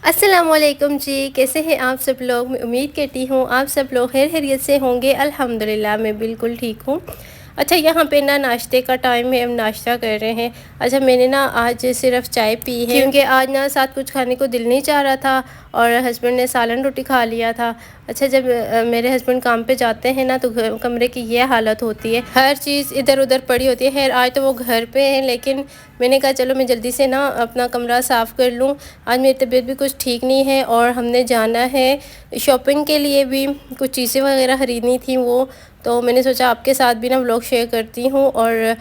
अस्सलामुअलैकुम जी, कैसे हैं आप सब लोग। मैं उम्मीद करती हूँ आप सब लोग खैर खैरियत से होंगे। अल्हम्दुलिल्लाह मैं बिल्कुल ठीक हूँ। अच्छा, यहाँ पे ना नाश्ते का टाइम है, हम नाश्ता कर रहे हैं। अच्छा, मैंने ना आज सिर्फ चाय पी है क्योंकि आज ना साथ कुछ खाने को दिल नहीं चाह रहा था और हस्बैंड ने सालन रोटी खा लिया था। अच्छा, जब मेरे हस्बैंड काम पे जाते हैं ना तो कमरे की ये हालत होती है, हर चीज़ इधर उधर पड़ी होती है। खैर आज तो वो घर पे हैं, लेकिन मैंने कहा चलो मैं जल्दी से ना अपना कमरा साफ़ कर लूँ। आज मेरी तबीयत भी कुछ ठीक नहीं है और हमने जाना है शॉपिंग के लिए भी, कुछ चीज़ें वगैरह ख़रीदनी थी वो। तो मैंने सोचा आपके साथ भी ना व्लॉग शेयर करती हूँ और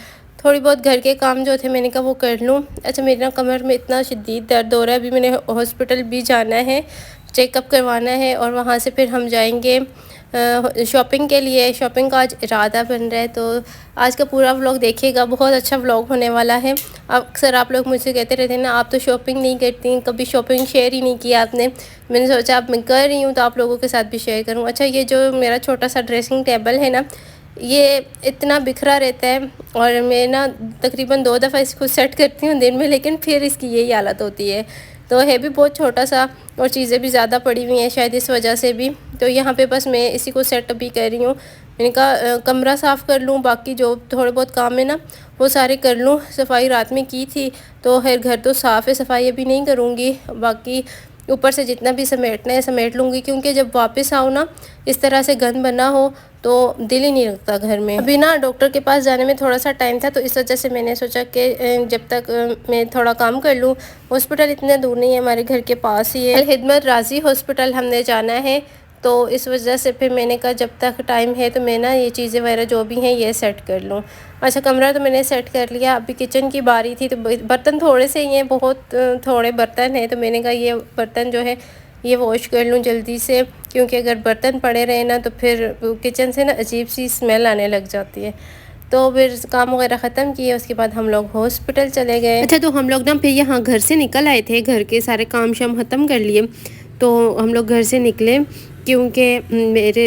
थोड़ी बहुत घर के काम जो थे मैंने कहा वो कर लूँ। अच्छा, मेरे ना कमर में इतना शदीद दर्द हो रहा है, अभी मैंने हॉस्पिटल भी जाना है, चेकअप करवाना है और वहाँ से फिर हम जाएंगे शॉपिंग के लिए। शॉपिंग का आज इरादा बन रहा है, तो आज का पूरा व्लॉग देखिएगा, बहुत अच्छा व्लॉग होने वाला है। अक्सर आप लोग मुझसे कहते रहते हैं ना, आप तो शॉपिंग नहीं करती, कभी शॉपिंग शेयर ही नहीं किया आपने। मैंने सोचा अब मैं कर रही हूँ तो आप लोगों के साथ भी शेयर करूँ। अच्छा, ये जो मेरा छोटा सा ड्रेसिंग टेबल है ना, ये इतना बिखरा रहता है और मैं ना तकरीबन 2 दफ़ा इसको सेट करती हूँ दिन में, लेकिन फिर इसकी यही हालत होती है। तो है भी बहुत छोटा सा और चीज़ें भी ज़्यादा पड़ी हुई हैं शायद इस वजह से भी। तो यहाँ पे बस मैं इसी को सेट अभी कर रही हूँ। मैंने कहा कमरा साफ़ कर लूँ, बाकी जो थोड़े बहुत काम है ना वो सारे कर लूँ। सफाई रात में की थी तो खैर घर तो साफ़ है, सफाई अभी नहीं करूँगी, बाकी ऊपर से जितना भी समेटना है समेट लूँगी, क्योंकि जब वापस आओ ना इस तरह से गंद बना हो तो दिल ही नहीं लगता घर में। अभी ना डॉक्टर के पास जाने में थोड़ा सा टाइम था, तो इस वजह से मैंने सोचा कि जब तक मैं थोड़ा काम कर लूँ। हॉस्पिटल इतने दूर नहीं है, हमारे घर के पास ही है, अल हिदमत राजी हॉस्पिटल हमने जाना है। तो इस वजह से फिर मैंने कहा जब तक टाइम है तो मैं ना ये चीज़ें वगैरह जो भी हैं ये सेट कर लूँ। अच्छा, कमरा तो मैंने सेट कर लिया, अभी किचन की बारी थी। तो बर्तन थोड़े से ही हैं, बहुत थोड़े बर्तन हैं, तो मैंने कहा ये बर्तन जो है ये वॉश कर लूँ जल्दी से, क्योंकि अगर बर्तन पड़े रहे ना तो फिर किचन से ना अजीब सी स्मेल आने लग जाती है। तो फिर काम वगैरह ख़त्म किए, उसके बाद हम लोग हॉस्पिटल चले गए। अच्छा, तो हम लोग ना फिर यहाँ घर से निकल आए थे, घर के सारे काम शाम ख़त्म कर लिए तो हम लोग घर से निकले, क्योंकि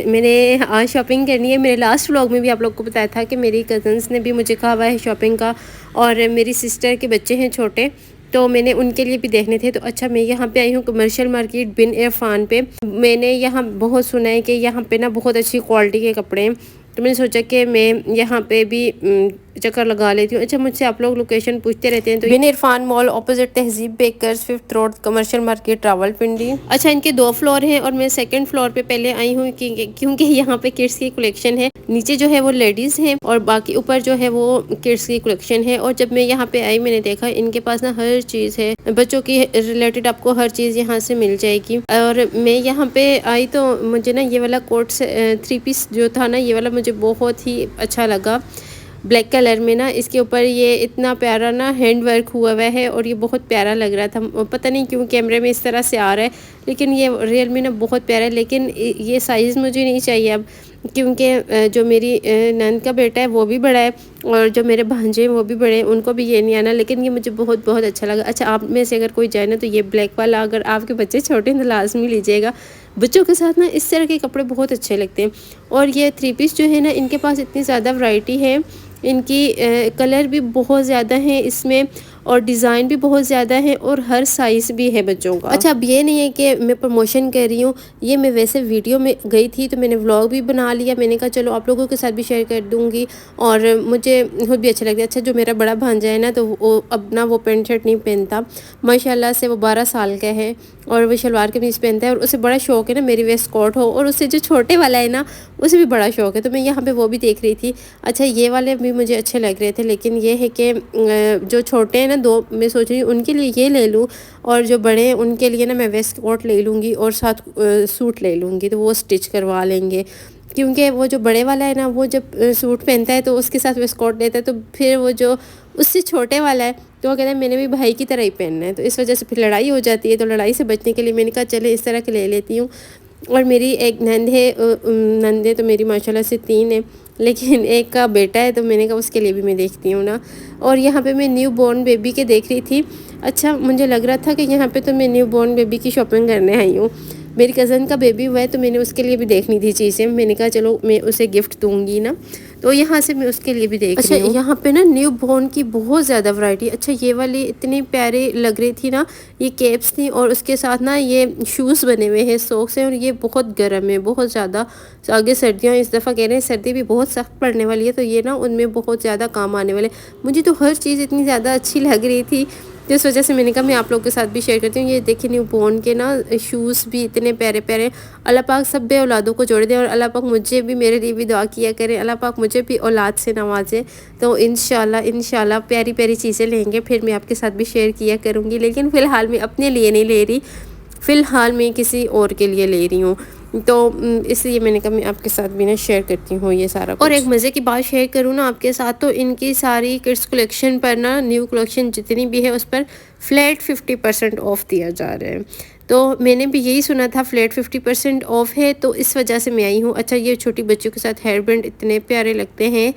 मैंने आज शॉपिंग करनी है। मेरे लास्ट व्लॉग में भी आप लोग को बताया था कि मेरी कज़न्स ने भी मुझे कहा हुआ है शॉपिंग का, और मेरी सिस्टर के बच्चे हैं छोटे, तो मैंने उनके लिए भी देखने थे। तो अच्छा, मैं यहाँ पे आई हूँ कमर्शियल मार्केट बिन इरफान पे। मैंने यहाँ बहुत सुना है कि यहाँ पे ना बहुत अच्छी क्वालिटी के कपड़े हैं, तो मैंने सोचा कि मैं यहाँ पे भी चक्कर लगा लेती हूँ। अच्छा, मुझसे आप लोग लोकेशन पूछते रहते हैं, तो Bin Irfan mall opposite Tehzeeb bakers 5th road commercial market Rawalpindi. अच्छा, इनके 2 फ्लोर हैं और मैं 2nd फ्लोर पे पहले आई हूँ क्योंकि यहाँ पे किड्स की कलेक्शन है। नीचे जो है वो लेडीज़ हैं और बाकी ऊपर जो है वो किड्स की कलेक्शन है। और जब मैं यहाँ पे आई मैंने देखा इनके पास ना हर चीज़ है, बच्चों की रिलेटेड आपको हर चीज़ यहाँ से मिल जाएगी। और मैं यहाँ पे आई तो मुझे ना ये वाला कोट 3 पीस जो था ना, ये वाला मुझे बहुत ही अच्छा लगा, ब्लैक कलर में ना। इसके ऊपर ये इतना प्यारा ना हैंड वर्क हुआ हुआ है और ये बहुत प्यारा लग रहा था। पता नहीं क्यों कैमरे में इस तरह से आ रहा है, लेकिन ये रियल में ना बहुत प्यारा है। लेकिन ये साइज़ मुझे नहीं चाहिए अब, क्योंकि जो मेरी नंद का बेटा है वो भी बड़ा है और जो मेरे भांजे हैं वो भी बड़े हैं, उनको भी ये नहीं आना। लेकिन ये मुझे बहुत बहुत अच्छा लगा। अच्छा, आप में से अगर कोई जाए ना तो ये ब्लैक वाला, अगर आपके बच्चे छोटे हैं तो लाजमी लीजिएगा। बच्चों के साथ ना इस तरह के कपड़े बहुत अच्छे लगते हैं। और ये 3 पीस जो है ना, इनके पास इतनी ज़्यादा वैरायटी है, इनकी कलर भी बहुत ज़्यादा हैं इसमें और डिज़ाइन भी बहुत ज़्यादा है और हर साइज़ भी है बच्चों का। अच्छा, अब ये नहीं है कि मैं प्रमोशन कर रही हूँ, ये मैं वैसे वीडियो में गई थी तो मैंने व्लॉग भी बना लिया। मैंने कहा चलो आप लोगों के साथ भी शेयर कर दूँगी और मुझे खुद भी अच्छा लगता है। अच्छा, जो मेरा बड़ा भांजा है ना, तो वो अब ना वो पैंट शर्ट नहीं पहनता, माशाल्लाह से वो 12 साल का है और वो शलवार कमीज़ पहनता है और उसे बड़ा शौक़ है ना मेरी वेस्ट कोट हो, और उससे जो छोटे वाला है ना उसे भी बड़ा शौक़ है। तो मैं यहाँ पे वो भी देख रही थी। अच्छा, ये वाले भी मुझे अच्छे लग रहे थे, लेकिन ये है कि जो छोटे हैं ना 2, मैं सोच रही हूँ उनके लिए ये ले लूँ और जो बड़े हैं उनके लिए ना मैं वेस्ट कोट ले लूँगी और साथ सूट ले लूँगी, तो वो स्टिच करवा लेंगे। क्योंकि वो जो बड़े वाला है ना, वो जब सूट पहनता है तो उसके साथ वेस्ट कोट लेता है, तो फिर वो जो उससे छोटे वाला है तो वो कहता है मैंने भी भाई की तरह ही पहनना है, तो इस वजह से फिर लड़ाई हो जाती है। तो लड़ाई से बचने के लिए मैंने कहा चले इस तरह के ले लेती हूँ। और मेरी एक नंद है, नंदे तो मेरी माशाल्लाह से 3 है, लेकिन एक का बेटा है, तो मैंने कहा उसके लिए भी मैं देखती हूँ ना। और यहाँ पे मैं न्यू बॉर्न बेबी के देख रही थी। अच्छा, मुझे लग रहा था कि यहाँ पे तो मैं न्यू बॉर्न बेबी की शॉपिंग करने आई हूँ। मेरी कज़न का बेबी हुआ है तो मैंने उसके लिए भी देखनी थी चीज़ें। मैंने कहा चलो मैं उसे गिफ्ट दूँगी ना, तो यहाँ से मैं उसके लिए भी देख रही हूँ। यहाँ पे ना न्यू बॉर्न की बहुत ज़्यादा वैरायटी। अच्छा ये वाली इतनी प्यारे लग रही थी ना, ये कैप्स थी और उसके साथ ना ये शूज़ बने हुए हैं, सॉक्स हैं, और ये बहुत गर्म है, बहुत ज़्यादा। आगे सर्दियाँ इस दफ़ा कह रहे हैं, सर्दी भी बहुत सख्त पड़ने वाली है, तो ये ना उनमें बहुत ज़्यादा काम आने वाले। मुझे तो हर चीज़ इतनी ज़्यादा अच्छी लग रही थी, तो इस वजह से मैंने कहा मैं आप लोगों के साथ भी शेयर करती हूँ। ये देखिए न्यू बॉर्न के ना शूज़ भी इतने प्यारे प्यारे। अल्लाह पाक सब बे औलादों को जोड़ दे, और अल्लाह पाक मुझे भी, मेरे लिए भी दुआ किया करें, अल्लाह पाक मुझे भी औलाद से नवाजे। तो इंशाल्लाह प्यारी प्यारी चीज़ें लेंगे, फिर मैं आपके साथ भी शेयर किया करूँगी। लेकिन फ़िलहाल मैं अपने लिए नहीं ले रही, फ़िलहाल मैं किसी और के लिए ले रही हूँ, तो इसलिए मैंने कहा मैं आपके साथ भी ना शेयर करती हूँ ये सारा कुछ। और एक मज़े की बात शेयर करूँ ना आपके साथ, तो इनकी सारी किड्स कलेक्शन पर ना, न्यू कलेक्शन जितनी भी है उस पर फ्लैट 50% ऑफ दिया जा रहा है। तो मैंने भी यही सुना था फ्लैट 50% ऑफ है, तो इस वजह से मैं आई हूँ। अच्छा ये छोटी बच्चों के साथ हेयर बैंड इतने प्यारे लगते हैं,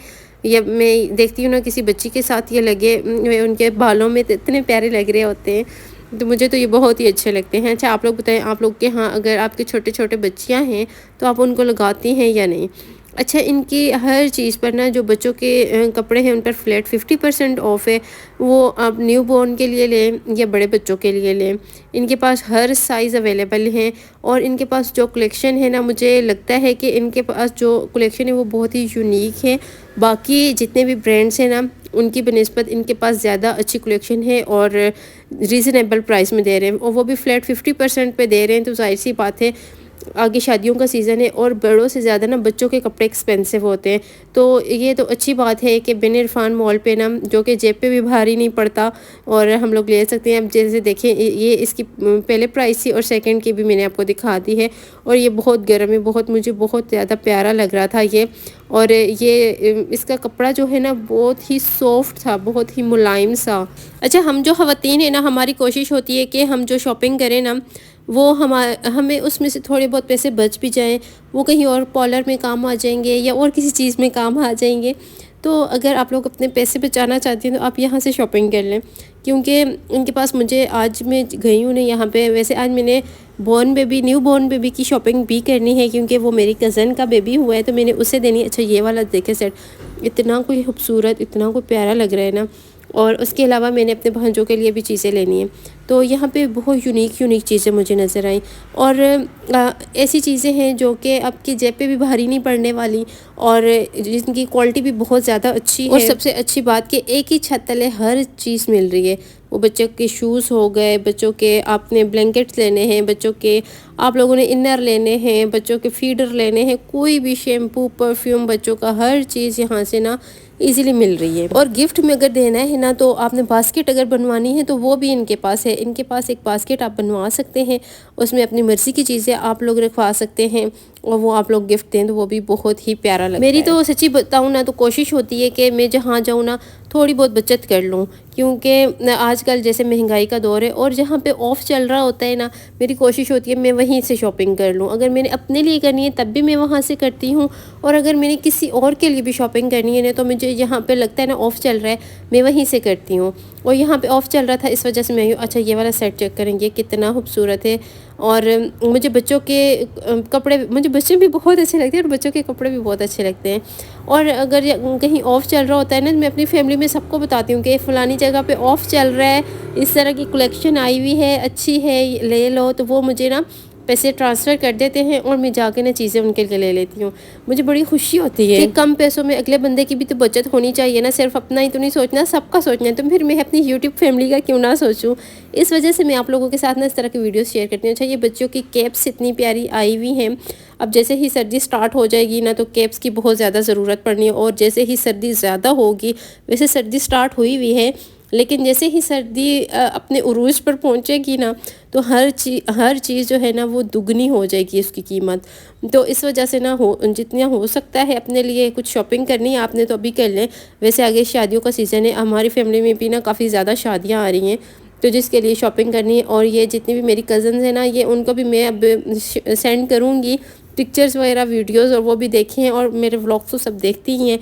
या मैं देखती हूँ ना किसी बच्ची के साथ ये लगे, उनके बालों में तो इतने प्यारे लग रहे होते हैं, तो मुझे तो ये बहुत ही अच्छे लगते हैं। अच्छा आप लोग बताएं, आप लोग के हाँ अगर आपके छोटे छोटे बच्चियाँ हैं तो आप उनको लगाती हैं या नहीं। अच्छा इनकी हर चीज़ पर ना, जो बच्चों के कपड़े हैं उन पर फ्लैट 50% ऑफ है। वो आप न्यू बॉर्न के लिए लें या बड़े बच्चों के लिए लें, इनके पास हर साइज़ अवेलेबल हैं। और इनके पास जो कलेक्शन है ना, मुझे लगता है कि इनके पास जो कलेक्शन है वो बहुत ही यूनिक है। बाकी जितने भी ब्रांड्स हैं ना, उनकी बनिस्बत इनके पास ज़्यादा अच्छी कलेक्शन है और रीज़नेबल प्राइस में दे रहे हैं, और वो भी फ्लैट 50% पे दे रहे हैं। तो जाहिर सी बात है आगे शादियों का सीज़न है, और बड़ों से ज़्यादा ना बच्चों के कपड़े एक्सपेंसिव होते हैं, तो ये तो अच्छी बात है कि बिन इरफान मॉल पे ना, जो कि जेब पे भी भारी नहीं पड़ता, और हम लोग ले सकते हैं। अब जैसे देखें ये इसकी पहले प्राइस थी और सेकंड की भी मैंने आपको दिखा दी है, और ये बहुत गर्म है, बहुत मुझे बहुत ज़्यादा प्यारा लग रहा था ये। और ये इसका कपड़ा जो है ना बहुत ही सॉफ्ट था, बहुत ही मुलायम सा। अच्छा हम जो ख़वातीन है ना, हमारी कोशिश होती है कि हम जो शॉपिंग करें ना, वो हमें उसमें से थोड़े बहुत पैसे बच भी जाएं, वो कहीं और पार्लर में काम आ जाएंगे या और किसी चीज़ में काम आ जाएंगे। तो अगर आप लोग अपने पैसे बचाना चाहते हैं तो आप यहाँ से शॉपिंग कर लें, क्योंकि इनके पास मुझे आज मैं गई हूँ ना यहाँ पे, वैसे आज मैंने न्यू बॉर्न बेबी की शॉपिंग भी करनी है, क्योंकि वो मेरी कज़न का बेबी हुआ है तो मैंने उसे देनी है। अच्छा ये वाला देखे सेट, इतना कोई खूबसूरत, इतना कोई प्यारा लग रहा है ना, और उसके अलावा मैंने अपने भांजों के लिए भी चीज़ें लेनी है। तो यहाँ पे बहुत यूनिक चीज़ें मुझे नज़र आई, और ऐसी चीज़ें हैं जो कि आपकी जेब पे भी भारी नहीं पड़ने वाली, और जिनकी क्वालिटी भी बहुत ज़्यादा अच्छी है। और सबसे अच्छी बात कि एक ही छत तले हर चीज़ मिल रही है। वो बच्चों के शूज़ हो गए, बच्चों के आपने ब्लैंकेट्स लेने हैं, बच्चों के आप लोगों ने इनर लेने हैं, बच्चों के फीडर लेने हैं, कोई भी शैम्पू परफ्यूम, बच्चों का हर चीज़ यहाँ से ना इजीली मिल रही है। और गिफ्ट में अगर देना है ना, तो आपने बास्केट अगर बनवानी है तो वो भी इनके पास है। इनके पास एक बास्केट आप बनवा सकते हैं, उसमें अपनी मर्ज़ी की चीज़ें आप लोग रखवा सकते हैं, और वो आप लोग गिफ्ट दें तो वो भी बहुत ही प्यारा लगता है। मेरी तो सच्ची बताऊँ ना, तो कोशिश होती है कि मैं जहाँ जाऊँ ना थोड़ी बहुत बचत कर लूँ, क्योंकि आजकल जैसे महंगाई का दौर है, और जहाँ पे ऑफ़ चल रहा होता है ना, मेरी कोशिश होती है मैं वहीं से शॉपिंग कर लूँ। अगर मैंने अपने लिए करनी है तब भी मैं वहाँ से करती हूँ, और अगर मैंने किसी और के लिए भी शॉपिंग करनी है ना, तो मुझे यहाँ पे लगता है ना ऑफ़ चल रहा है, मैं वहीं से करती हूँ। और यहाँ पे ऑफ़ चल रहा था इस वजह से मैं। अच्छा ये वाला सेट चेक करेंगे कितना खूबसूरत है, और मुझे बच्चों के कपड़े, मुझे बच्चे भी बहुत अच्छे लगते हैं और बच्चों के कपड़े भी बहुत अच्छे लगते हैं। और अगर कहीं ऑफ़ चल रहा होता है ना, मैं अपनी फैमिली में सबको बताती हूँ कि फ़लानी जगह पे ऑफ़ चल रहा है, इस तरह की कलेक्शन आई हुई है, अच्छी है, ले लो। तो वो मुझे ना पैसे ट्रांसफ़र कर देते हैं, और मैं जाके ना चीज़ें उनके लिए ले लेती हूँ। मुझे बड़ी खुशी होती है कि कम पैसों में अगले बंदे की भी तो बचत होनी चाहिए ना, सिर्फ अपना ही तो नहीं सोचना, सबका सोचना है। तो फिर मैं अपनी यूट्यूब फैमिली का क्यों ना सोचूं। इस वजह से मैं आप लोगों के साथ ना इस तरह की वीडियोस शेयर करती हूँ। अच्छा ये बच्चों की कैप्स इतनी प्यारी आई हुई हैं। अब जैसे ही सर्दी स्टार्ट हो जाएगी ना, तो कैप्स की बहुत ज़्यादा ज़रूरत पड़नी है, और जैसे ही सर्दी ज़्यादा होगी, वैसे सर्दी स्टार्ट हुई हुई है, लेकिन जैसे ही सर्दी अपने उरूज पर पहुंचेगी ना, तो हर चीज़ जो है ना वो दुगनी हो जाएगी उसकी कीमत। तो इस वजह से ना जितना हो सकता है अपने लिए कुछ शॉपिंग करनी है आपने तो अभी कर लें। वैसे आगे शादियों का सीज़न है, हमारी फैमिली में भी ना काफ़ी ज़्यादा शादियाँ आ रही हैं, तो जिसके लिए शॉपिंग करनी है। और ये जितनी भी मेरी कज़न्स हैं ना, ये उनको भी मैं अब सेंड करूँगी पिक्चर्स वगैरह, वीडियोज़, और वो भी देखें, और मेरे व्लॉग्स तो सब देखती ही हैं,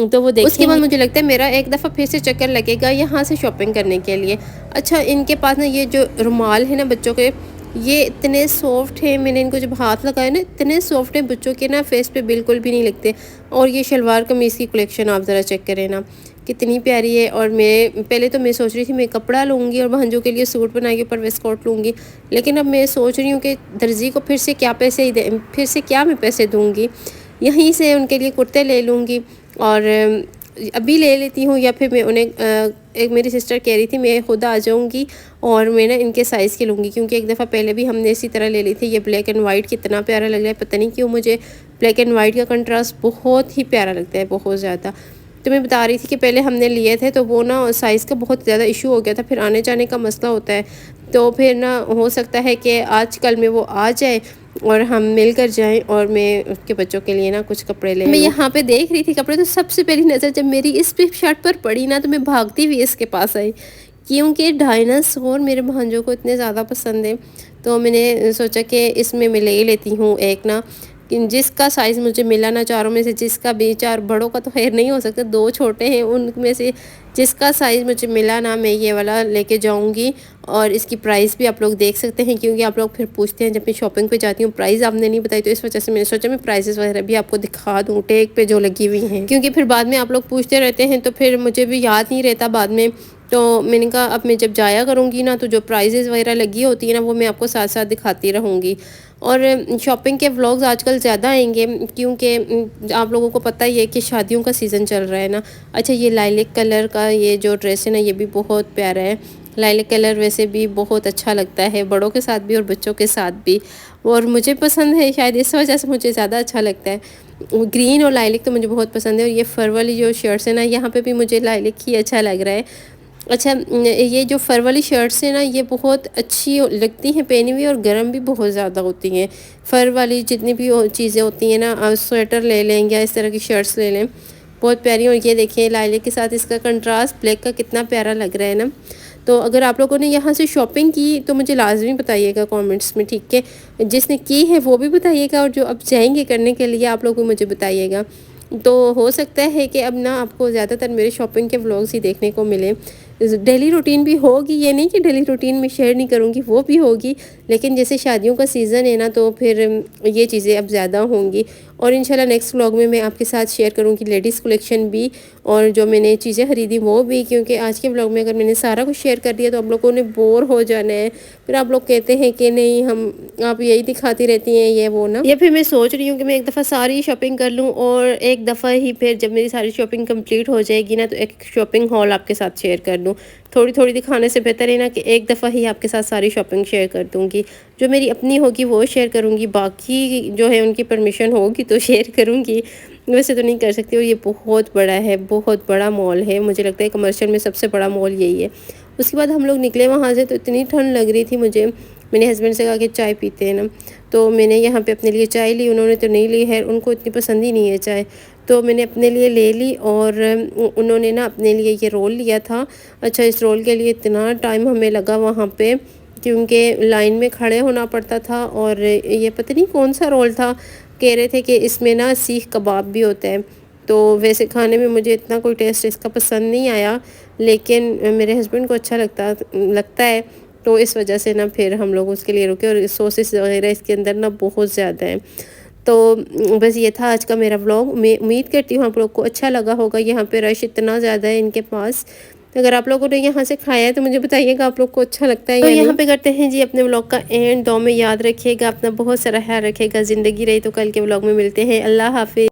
तो वो देखें। उसके बाद मुझे लगता है मेरा एक दफ़ा फिर से चक्कर लगेगा यहाँ से शॉपिंग करने के लिए। अच्छा इनके पास ना ये जो रुमाल है ना बच्चों के, ये इतने सॉफ्ट हैं, मैंने इनको जब हाथ लगाया ना इतने सॉफ्ट हैं, बच्चों के ना फेस पे बिल्कुल भी नहीं लगते। और ये शलवार कमीज़ की कलेक्शन आप ज़रा चेक करें ना, कितनी प्यारी है। और मैं पहले तो मैं सोच रही थी मैं कपड़ा लूँगी और भांजों के लिए सूट बना के ऊपर वेस्ट कोट लूँगी, लेकिन अब मैं सोच रही हूँ कि दर्जी को फिर से क्या पैसे फिर से क्या मैं पैसे दूँगी, यहीं से उनके लिए कुर्ते ले लूँगी और अभी ले लेती हूँ, या फिर मैं उन्हें एक मेरी सिस्टर कह रही थी मैं खुद आ जाऊँगी और मैं ना इनके साइज़ की लूँगी, क्योंकि एक दफ़ा पहले भी हमने इसी तरह ले ली थी। ये ब्लैक एंड वाइट कितना प्यारा लग रहा है, पता नहीं क्यों मुझे ब्लैक एंड वाइट का कंट्रास्ट बहुत ही प्यारा लगता है, बहुत ज़्यादा। तो मैं बता रही थी कि पहले हमने लिए थे तो वो ना साइज़ का बहुत ज़्यादा इशू हो गया था, फिर आने जाने का मसला होता है, तो फिर ना हो सकता है कि आज कल में वो आ जाए और हम मिलकर जाएं और मैं उसके बच्चों के लिए ना कुछ कपड़े ले मैं यहाँ पे देख रही थी कपड़े, तो सबसे पहली नज़र जब मेरी इस पे शर्ट पर पड़ी ना तो मैं भागती हुई इसके पास आई, क्योंकि डायनासोर मेरे भांजों को इतने ज़्यादा पसंद है। तो मैंने सोचा कि इसमें मैं ले लेती हूँ एक ना, कि जिसका साइज़ मुझे मिला ना चारों में से, जिसका भी, चार बड़ों का तो खैर नहीं हो सकता, दो छोटे हैं, उनमें से जिसका साइज़ मुझे मिला ना मैं ये वाला लेके जाऊंगी। और इसकी प्राइस भी आप लोग देख सकते हैं, क्योंकि आप लोग फिर पूछते हैं जब मैं शॉपिंग पे जाती हूँ प्राइस आपने नहीं बताई, तो इस वजह से मैंने सोचा मैं प्राइसेस वगैरह भी आपको दिखा दूँ टैग पे जो लगी हुई हैं, क्योंकि फिर बाद में आप लोग पूछते रहते हैं तो फिर मुझे भी याद नहीं रहता बाद में। तो मैंने कहा अब मैं जब जाया करूँगी ना तो जो प्राइजेज़ वगैरह लगी होती है ना वो मैं आपको साथ साथ दिखाती रहूँगी। और शॉपिंग के व्लॉग्स आजकल ज़्यादा आएंगे, क्योंकि आप लोगों को पता ही है कि शादियों का सीज़न चल रहा है ना। अच्छा, ये लाइलिक कलर का ये जो ड्रेस है ना ये भी बहुत प्यारा है। लाइलिक कलर वैसे भी बहुत अच्छा लगता है बड़ों के साथ भी और बच्चों के साथ भी, और मुझे पसंद है, शायद इस वजह से मुझे ज़्यादा अच्छा लगता है। ग्रीन और लाइलिक तो मुझे बहुत पसंद है। और ये फर वाली जो शर्ट्स है ना यहाँ पे भी मुझे लाइलिक ही अच्छा लग रहा है। अच्छा, ये जो फर वाली शर्ट्स हैं ना ये बहुत अच्छी लगती हैं पहनी हुई, और गर्म भी बहुत ज़्यादा होती हैं। फर वाली जितनी भी चीज़ें होती हैं ना, स्वेटर ले लें या इस तरह की शर्ट्स ले लें, बहुत प्यारी। और ये देखिए लाइलिक के साथ इसका कंट्रास्ट ब्लैक का कितना प्यारा लग रहा है ना। तो अगर आप लोगों ने यहाँ से शॉपिंग की तो मुझे लाजमी बताइएगा कमेंट्स में, ठीक है। जिसने की है वो भी बताइएगा, और जो अब जाएंगे करने के लिए आप लोग भी मुझे बताइएगा। तो हो सकता है कि अब ना आपको ज़्यादातर मेरे शॉपिंग के व्लॉग्स ही देखने को मिले। डेली रूटीन भी होगी, ये नहीं कि डेली रूटीन में शेयर नहीं करूँगी, वो भी होगी, लेकिन जैसे शादियों का सीज़न है ना तो फिर ये चीज़ें अब ज़्यादा होंगी। और इंशाल्लाह नेक्स्ट व्लॉग में मैं आपके साथ शेयर करूँगी लेडीज़ कलेक्शन भी, और जो मैंने चीज़ें ख़रीदी वो भी, क्योंकि आज के व्लॉग में अगर मैंने सारा कुछ शेयर कर दिया तो आप लोगों ने बोर हो जाना है। फिर आप लोग कहते हैं कि नहीं हम आप यही दिखाती रहती हैं ये वो ना, या फिर मैं सोच रही हूँ कि मैं एक दफ़ा सारी शॉपिंग कर लूँ और एक दफ़ा ही फिर जब मेरी सारी शॉपिंग कंप्लीट हो जाएगी ना तो एक शॉपिंग हॉल आपके साथ शेयर कर दूँ। थोड़ी थोड़ी दिखाने से बेहतर है ना कि एक दफ़ा ही आपके साथ सारी शॉपिंग शेयर कर दूँगी। जो मेरी अपनी होगी वो शेयर करूँगी, बाकी जो है उनकी परमिशन होगी तो शेयर करूँगी, वैसे तो नहीं कर सकती। और ये बहुत बड़ा है, बहुत बड़ा मॉल है, मुझे लगता है कमर्शियल में सबसे बड़ा मॉल यही है। उसके बाद हम लोग निकले वहाँ से तो इतनी ठंड लग रही थी मुझे, मैंने हस्बैंड से कहा कि चाय पीते हैं ना, तो मैंने यहाँ पे अपने लिए चाय ली, उन्होंने तो नहीं ली है, उनको इतनी पसंद ही नहीं है चाय, तो मैंने अपने लिए ले ली। और उन्होंने ना अपने लिए ये रोल लिया था। अच्छा, इस रोल के लिए इतना टाइम हमें लगा वहाँ पे, क्योंकि लाइन में खड़े होना पड़ता था। और ये पता नहीं कौन सा रोल था, कह रहे थे कि इसमें ना सीख कबाब भी होता है। तो वैसे खाने में मुझे इतना कोई टेस्ट इसका पसंद नहीं आया, लेकिन मेरे हस्बैंड को अच्छा लगता है, तो इस वजह से ना फिर हम लोग उसके लिए रुके। और सॉसेस वगैरह इसके अंदर ना बहुत ज़्यादा है। तो बस ये था आज का मेरा व्लॉग। मैं उम्मीद करती हूँ आप लोग को अच्छा लगा होगा। यहाँ पे रश इतना ज़्यादा है इनके पास, अगर आप लोगों ने यहाँ से खाया है तो मुझे बताइएगा आप लोग को अच्छा लगता है तो या यहाँ पे करते हैं जी अपने व्लॉग का एंड। दो में याद रखिएगा अपना बहुत सारा ख्याल रखिएगा। ज़िंदगी रही तो कल के व्लॉग में मिलते हैं। अल्लाह हाफिज़।